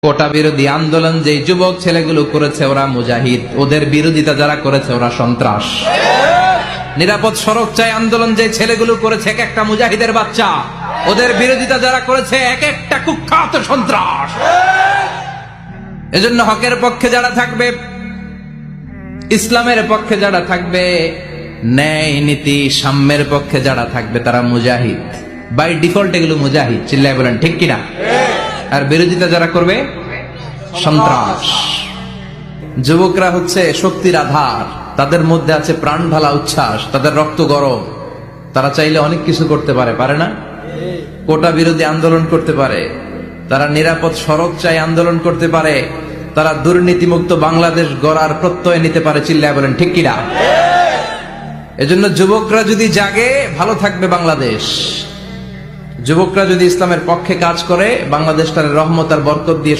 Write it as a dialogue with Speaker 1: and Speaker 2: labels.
Speaker 1: কোটা বিরোধী আন্দোলন যে যুবক ছেলেগুলো করেছে ওরা মুজাহিদ, ওদের বিরোধিতা যারা করেছে ওরা সন্ত্রাস। নিরাপদ সড়ক চাই আন্দোলন যে ছেলেগুলো করেছে এক একটা মুজাহিদের বাচ্চা, ওদের বিরোধিতা যারা করেছে এক একটা কুখ্যাত সন্ত্রাস। এজন্য হকের পক্ষে যারা থাকবে, ইসলামের পক্ষে যারা থাকবে, ন্যায় নীতি সাম্যের পক্ষে যারা থাকবে তারা মুজাহিদ। বাই ডিফল্ট এগুলো মুজাহিদ, চিল্লায় বলেন ঠিক কিনা? আর বিরোধিতা যারা করবে সন্ত্রাস। যুবকরা হচ্ছে শক্তির আধার, তাদের মধ্যে আছে প্রাণ ঢালা উচ্ছ্বাস, তাদের রক্ত গরম, তারা চাইলে অনেক কিছু করতে পারে, পারে না? কোটা বিরোধী আন্দোলন করতে পারে, তারা নিরাপদ সড়ক চাই আন্দোলন করতে পারে, তারা দুর্নীতিমুক্ত বাংলাদেশ গড়ার প্রত্যয় নিতে পারে, চিল্লায় বলেন ঠিক কিনা? এজন্য যুবকরা যদি জাগে ভালো থাকবে বাংলাদেশ। যুবকরা যদি ইসলামের পক্ষে কাজ করে বাংলাদেশটার রহমত আর বরকত দিয়ে